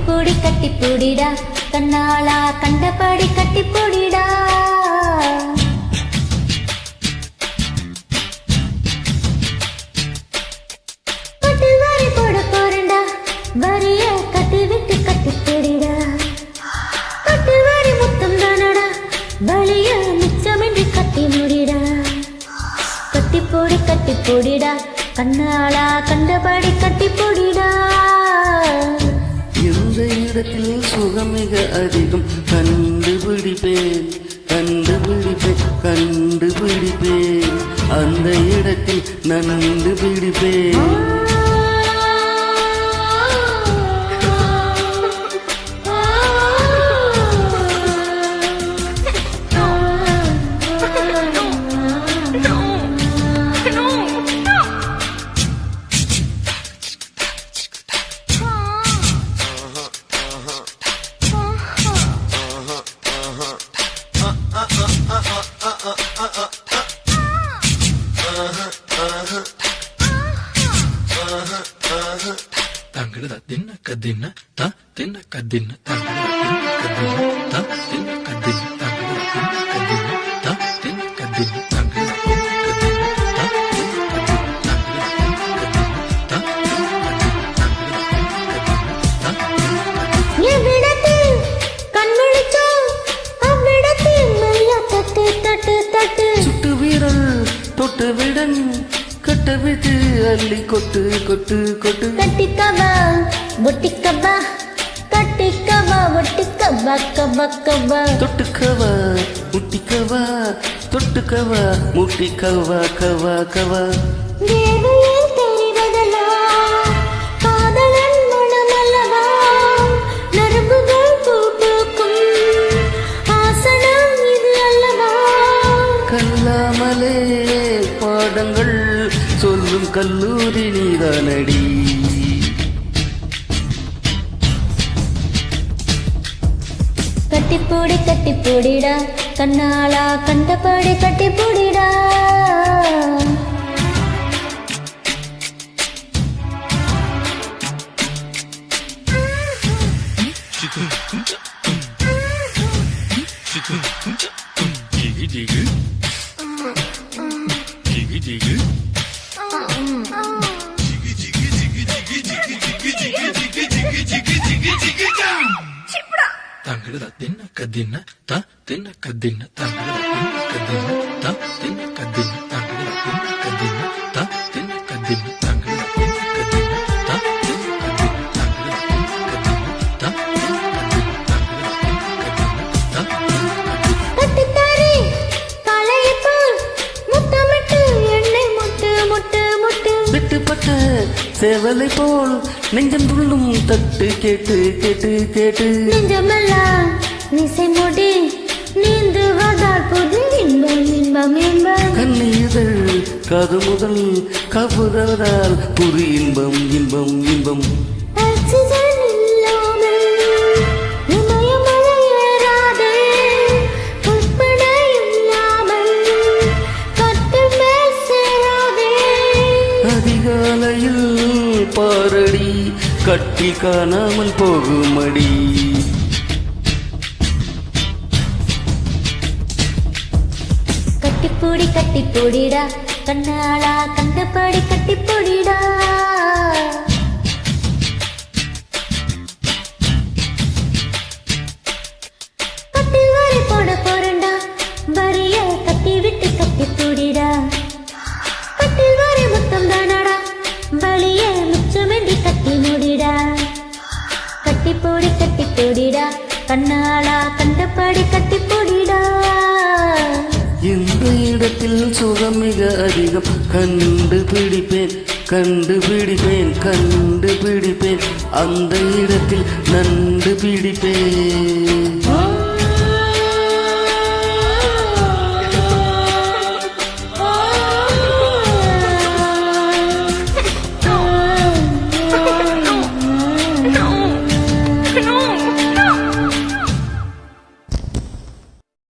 கட்டிப்பூடிடா கண்ணாளா கண்டபடி கட்டிப்பூடிடா கட்டில் வாரி போட போறண்டா வரிய கட்டி விட்டு கட்டிப்பூடிடா கட்டில் வாரி முத்தம் தானடா வலிய மிச்சமின்றி கட்டி முடிடா கட்டிப்பூடிடா கண்ணாளா கண்டபடி கட்டிப்பூடிடா எந்த இடத்தில் சுகம் மிக அதிகம் கண்டுபிடிப்பேன் அந்த இடத்தில் நன்கு பிடிப்பேன் தின்ன கதின்ன த தின்ன கதின்ன கதின்ன த தின்ன கதின்ன கதின்ன த தின்ன கதின்ன சுட்டு வீரல் தொட்டு விடன் கட்ட விட்டு அள்ளி கொட்டு கொட்டு கொட்டு கட்டிக்கவா ஒட்டிக்கவா கட்டிக்கவா ஒட்டிக்கவா கவா கவா தொட்டுக்கவா முட்டிக்கவா தொட்டுக்கவா முட்டிக்கவா கவா கவா தேவையில் தெரிவதெல்லாம் காதலன் மனமல்லவா நரம்புகள் பூக்கும் ஆசனம் இது அல்லவா கல்லாமலே பாடங்கள் சொல்லும் கல்லூரி நீதானடி கட்டிப்பூடிடா கண்ணாளா கண்டபடி கட்டிப்பூடிடா தின்ன கதின்ன த தின்ன கதின்ன கதின்ன த தின்ன கதின்ன கதின்ன த தின்ன கதின்ன கட்டித்தாரி காளையை போல் முத்தமிட்டு எண்ணெய் முட்டு முட்டு முட்டு விட்டுப்பட்ட சேவலை போல் நெஞ்சம் துள்ளும் தட்டு கேட்டு கேட்டு கேட்டு நெஞ்சமெல்லாம் நிசை முடி நீந்துவதால் புது இன்பம் இன்பம் இன்பம் கண்ணீதழ் காது முதல் கபுறதால் புது இன்பம் இன்பம் இன்பம் ஆக்சிஜன் இல்லாமல் இமயமலை ஏறாதே கற்பனை இல்லாமல் கட்டு மேல் சேராதே அதிகாலையில் பாரடி கட்டி காணாமல் போகுமடி கட்டிப்பூடிடா கண்ணாளா கண்டபடி கட்டிப்பூடிடா கட்டில் வாரி போட போறண்டா வரிய கட்டி விட்டு கட்டிப்பூடிடா கட்டில் வாரி முத்தம் தானடா வலிய மிச்சமின்றி கட்டி முடிடா கட்டிப்பூடிடா கண்ணாளா கண்டபடி கட்டிப்பூடிடா எந்த இடத்தில் சுகம் மிக அதிகம் கண்டுபிடிப்பேன் அந்த இடத்தில் நண்டு பிடிப்பேன்